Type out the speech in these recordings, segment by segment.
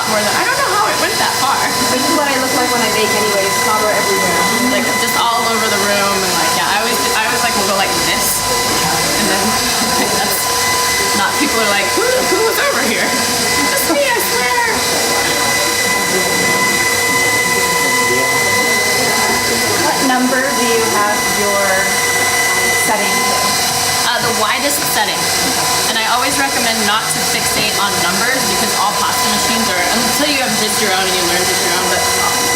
lot more than, I don't know how it went that far. This is what I look like when I bake anyways, powder everywhere. Like just all over the room and like, yeah, I always like will go like this. And then that's not, people are like, who was over here? Just me, I swear. What number do you have your setting? The widest setting. And I always recommend not to fixate on numbers because all pasta machines are, until you have did your own and you learn did your own, but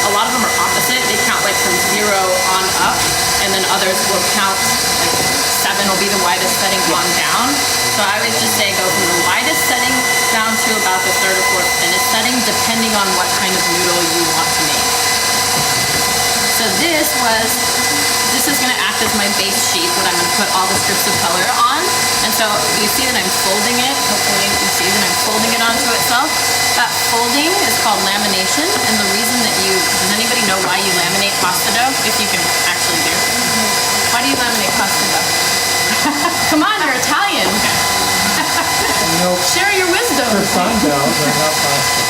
a lot of them are opposite. They count like from 0 on up, and then others will count like 7 will be the widest setting on down. So I always just say go from the widest setting down to about the 3rd or 4th thinnest setting, depending on what kind of noodle you want to make. So this is going to act as my base sheet that I'm going to put all the strips of color on. And so you see that I'm folding it. Hopefully you can see that I'm folding it onto itself. That folding is called lamination. And the reason that does anybody know why you laminate pasta dough? If you can actually do. Why do you laminate pasta dough? Come on, you're Italian. Nope. Share your wisdom. For fun though, but not pasta.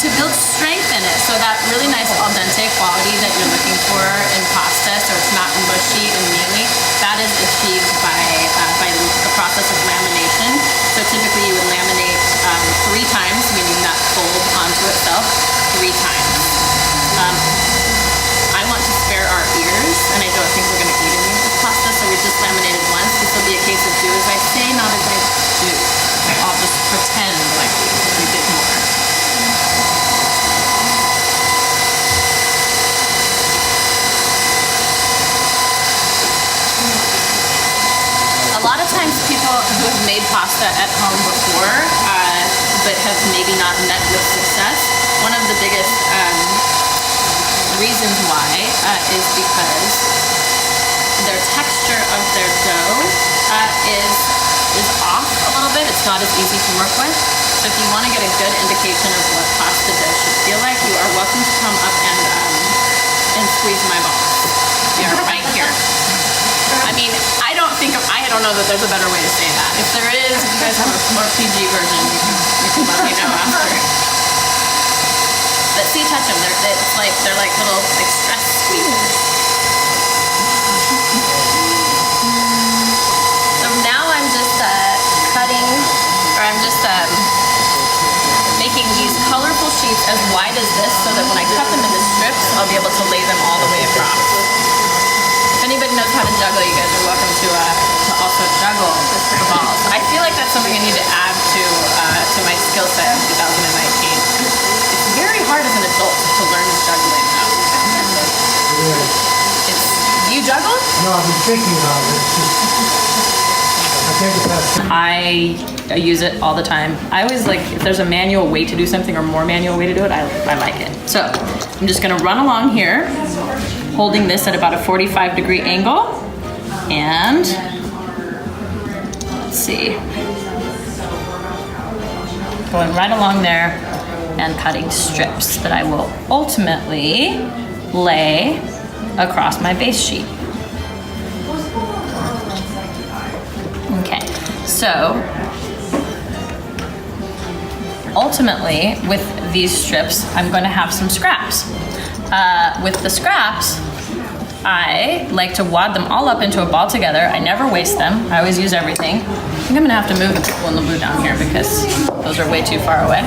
To build strength in it, so that really nice al dente quality that you're looking for in pasta, so it's not mushy and mealy, that is achieved by the process of lamination. So typically you would laminate 3 times, meaning that fold onto itself 3 times. I want to spare our ears, and I don't think we're going to eat any of this pasta, so we just laminated once. This will be a case of do as I say, not as I do. I'll just pretend like we did more. A lot of times people who have made pasta at home before, but have maybe not met with success, one of the biggest reasons why is because their texture of their dough is off a little bit. It's not as easy to work with. So if you want to get a good indication of what pasta dough should feel like, you are welcome to come up and squeeze my balls. They are right here. I mean, I don't know that there's a better way to say that. If there is, if you guys have a more PG version, you can let me know after. But see, touch them. They're like little stress squeezers. So now I'm just cutting, or I'm just making these colorful sheets as wide as this, so that when I cut them into strips, I'll be able to lay them all the way across. If anybody knows how to juggle, you guys are welcome to also juggle the balls. I feel like that's something I need to add to my skill set in 2019. It's very hard as an adult to learn juggling though. Do you juggle? No, I've been thinking about it. I can't get past I use it all the time. I always like, if there's a manual way to do something or more manual way to do it, I like it. So I'm just gonna run along here, holding this at about a 45-degree angle, and let's see, going right along there and cutting strips that I will ultimately lay across my base sheet. Okay, so ultimately with these strips, I'm going to have some scraps. With the scraps, I like to wad them all up into a ball together. I never waste them. I always use everything. I think I'm gonna have to move the people in the blue down here because those are way too far away.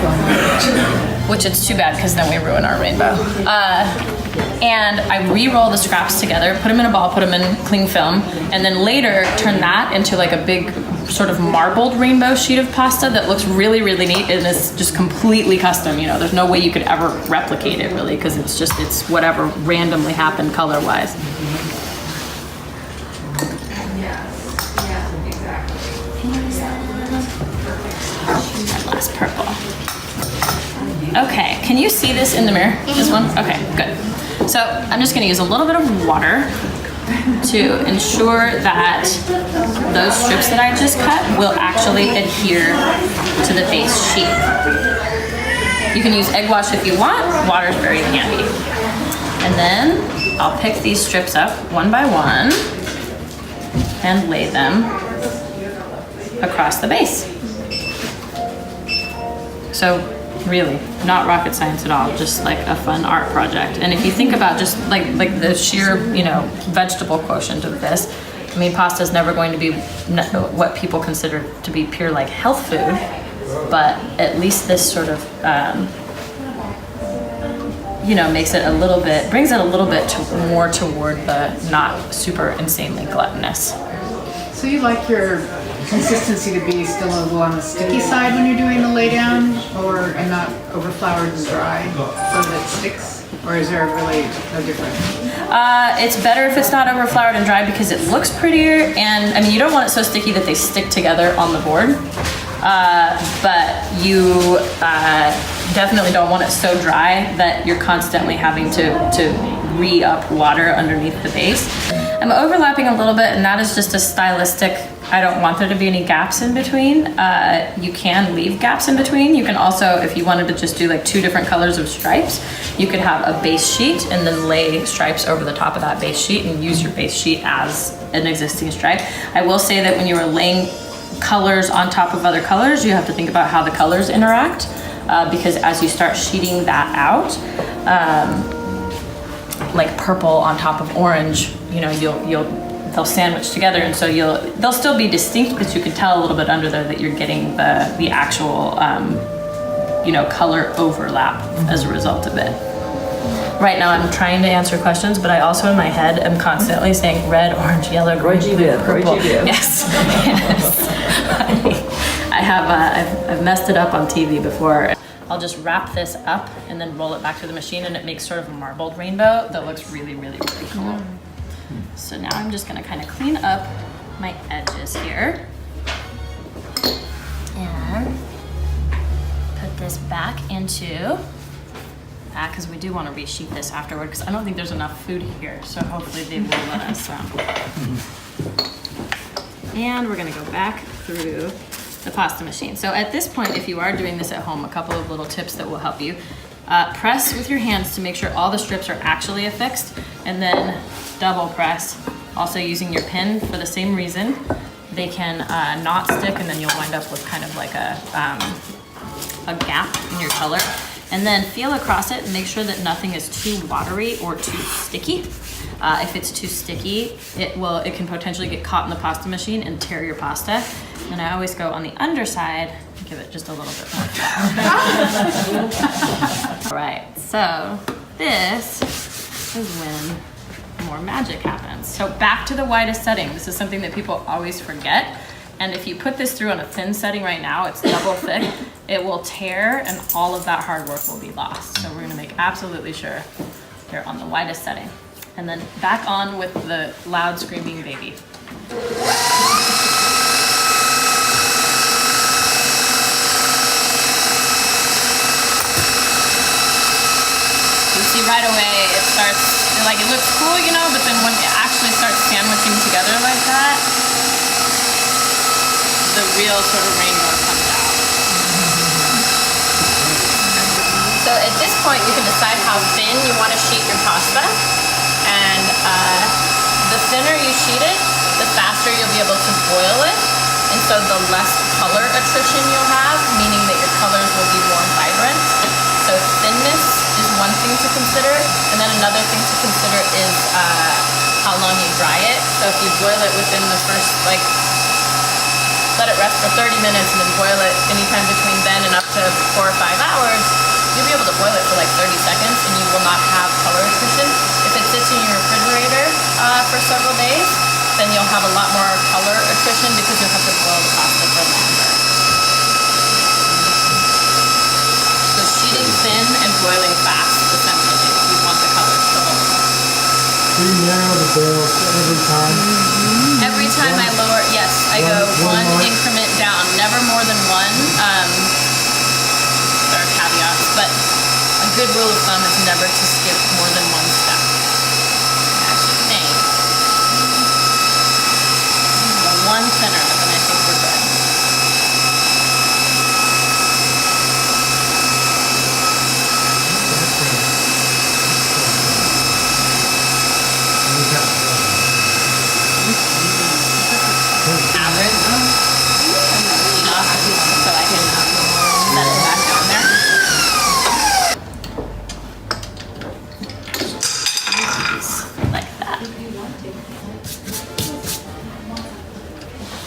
Which it's too bad because then we ruin our rainbow. And I re-roll the scraps together, put them in a ball, put them in cling film, and then later turn that into like a big sort of marbled rainbow sheet of pasta that looks really, really neat and is just completely custom. You know, there's no way you could ever replicate it really because it's whatever randomly happened color-wise. That last purple. Okay, can you see this in the mirror? This one? Okay, good. So I'm just gonna use a little bit of water to ensure that those strips that I just cut will actually adhere to the base sheet. You can use egg wash if you want. Water is very handy. And then I'll pick these strips up one by one and lay them across the base. So really, not rocket science at all, just like a fun art project. And if you think about just like the sheer, you know, vegetable quotient of this, I mean, pasta is never going to be what people consider to be pure like health food, but at least this sort of, you know, makes it a little bit, brings it a little bit more toward the not super insanely gluttonous. So you like your consistency to be still a little on the sticky side when you're doing the lay down, and not overfloured and dry, so that it sticks? Or is there really no difference? It's better if it's not overfloured and dry because it looks prettier, and I mean, you don't want it so sticky that they stick together on the board. But you definitely don't want it so dry that you're constantly having to re-up water underneath the base. I'm overlapping a little bit, and that is just a stylistic, I don't want there to be any gaps in between. You can leave gaps in between. You can also, if you wanted to just do like 2 different colors of stripes, you could have a base sheet and then lay stripes over the top of that base sheet and use your base sheet as an existing stripe. I will say that when you are laying colors on top of other colors, you have to think about how the colors interact, because as you start sheeting that out, like purple on top of orange, you know, they'll sandwich together, and so they'll still be distinct, but you can tell a little bit under there that you're getting the actual you know, color overlap as a result of it. Right now I'm trying to answer questions, but I also in my head am constantly saying red, orange, yellow, green, blue, purple. Yes. Yes. I have I've messed it up on TV before. I'll just wrap this up and then roll it back to the machine, and it makes sort of a marbled rainbow that looks really, really, really cool. So now I'm just gonna kind of clean up my edges here and put this back into, because we do want to resheet this afterward, because I don't think there's enough food here, so hopefully they will let us. And we're gonna go back through the pasta machine. So at this point, if you are doing this at home, a couple of little tips that will help you. Press with your hands to make sure all the strips are actually affixed, and then double press, also using your pin for the same reason. They can not stick, and then you'll wind up with kind of like a gap in your color. And then feel across it and make sure that nothing is too watery or too sticky. If it's too sticky, it can potentially get caught in the pasta machine and tear your pasta. And I always go on the underside and give it just a little bit more flour. All right, so this is when more magic happens. So back to the widest setting. This is something that people always forget. And if you put this through on a thin setting right now, it's double thick, it will tear and all of that hard work will be lost. So we're gonna make absolutely sure they're on the widest setting. And then back on with the loud screaming baby. You see right away, it starts, like it looks cool, you know, but then when it actually starts sandwiching together like that, the real sort of rainbow comes out. So at this point, you can decide how thin you want to sheet your pasta, and the thinner you sheet it, the faster you'll be able to boil it, and so the less color attrition you'll have, meaning that your colors will be more vibrant. So thinness is one thing to consider, and then another thing to consider is how long you dry it. So if you boil it within the first, like, let it rest for 30 minutes and then boil it anytime between then and up to 4 or 5 hours, you'll be able to boil it for like 30 seconds and you will not have color attrition. If it sits in your refrigerator for several days, then you'll have a lot more color attrition because you'll have to boil the pasta for longer. So sheeting thin and boiling fast, essentially, if you want the colors to hold. Do you narrow the boils every time? Every time I lower, yes, I go one increment down, never more than one. There are caveats, but a good rule of thumb is never to skip more than one step. I actually think one thinner, and then I think we're good. Average enough so I can set it back down.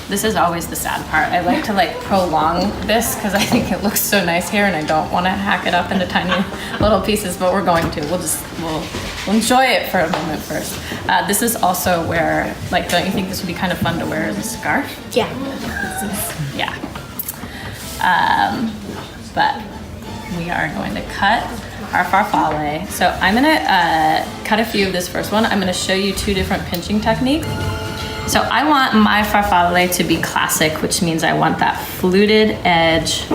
This is always the sad part. I like to like prolong this because I think it looks so nice here and I don't want to hack it up into tiny little pieces, but we're going to. We'll enjoy it for a moment first. This is also where, like, don't you think this would be kind of fun to wear as a scarf? Yeah. Yeah. But we are going to cut our farfalle. So I'm gonna cut a few of this first one. I'm gonna show you two different pinching techniques. So I want my farfalle to be classic, which means I want that fluted edge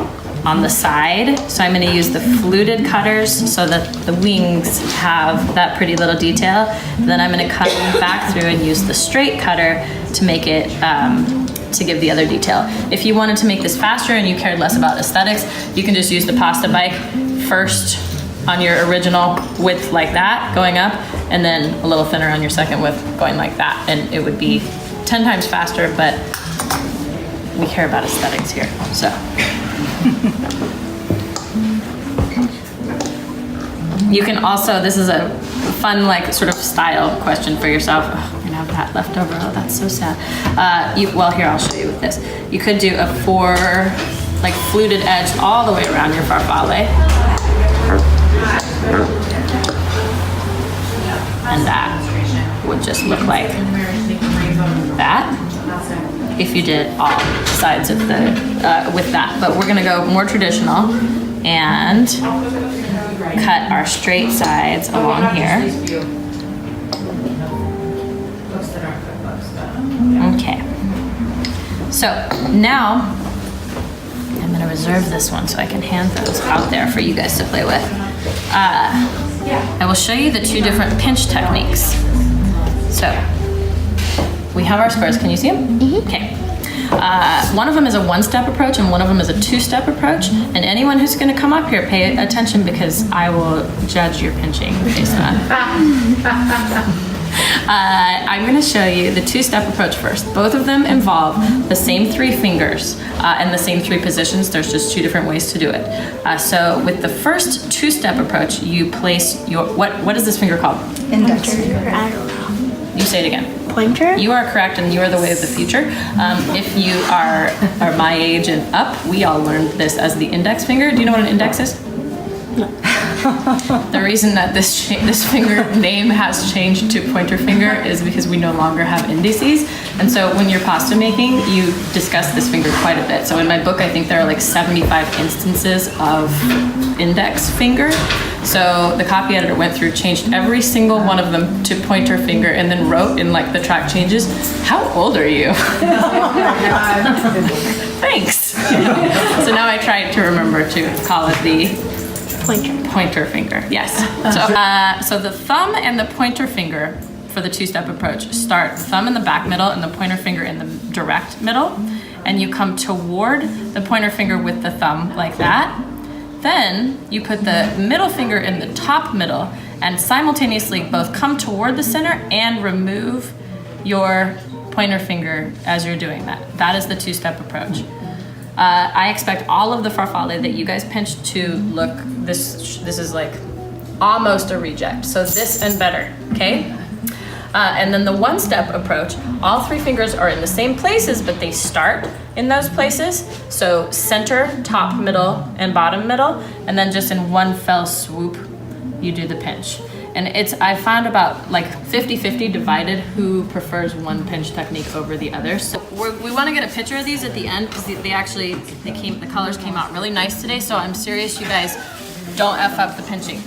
on the side. So I'm gonna use the fluted cutters so that the wings have that pretty little detail. Then I'm gonna cut back through and use the straight cutter to make it, to give the other detail. If you wanted to make this faster and you cared less about aesthetics, you can just use the pasta bike first on your original width like that, going up, and then a little thinner on your second width, going like that. And it would be 10 times faster, but we care about aesthetics here, so. You can also, this is a fun, like, sort of style question for yourself. Oh, we're gonna have that left over. Oh, that's so sad. Well, here, I'll show you with this. You could do a like, fluted edge all the way around your farfalle. And that would just look like that if you did all sides of the, with that. But we're gonna go more traditional and cut our straight sides along here. Okay. So now I'm gonna reserve this one so I can hand those out there for you guys to play with. I will show you the two different pinch techniques. So we have our squares. Can you see them? Mm-hmm. Okay. One of them is a one-step approach and one of them is a two-step approach. And anyone who's going to come up here, pay attention because I will judge your pinching based on. I'm going to show you the two-step approach first. Both of them involve the same three fingers and the same three positions. There's just two different ways to do it. So with the first two-step approach, you place your, what is this finger called? Index finger. I don't know. You say it again. Pointer? You are correct, and you are the way of the future. If you are my age and up, we all learned this as the index finger. Do you know what an index is? No. The reason that this finger name has changed to pointer finger is because we no longer have indices. And so when you're pasta making, you discuss this finger quite a bit. So in my book, I think there are like 75 instances of index finger. So the copy editor went through, changed every single one of them to pointer finger, and then wrote in like the track changes, "How old are you?" Thanks. So now I try to remember to call it the pointer finger. Yes. So the thumb and the pointer finger for the two-step approach start the thumb in the back middle and the pointer finger in the direct middle, and you come toward the pointer finger with the thumb like that. Then you put the middle finger in the top middle and simultaneously both come toward the center and remove your pointer finger as you're doing that. That is the two-step approach. I expect all of the farfalle that you guys pinched to look, this is like almost a reject. So this and better, okay? And then the one-step approach, all three fingers are in the same places, but they start in those places. So center, top, middle, and bottom middle, and then just in one fell swoop, you do the pinch. And I found about like 50-50 divided who prefers one pinch technique over the other. So we want to get a picture of these at the end because the colors came out really nice today. So I'm serious, you guys, don't F up the pinching.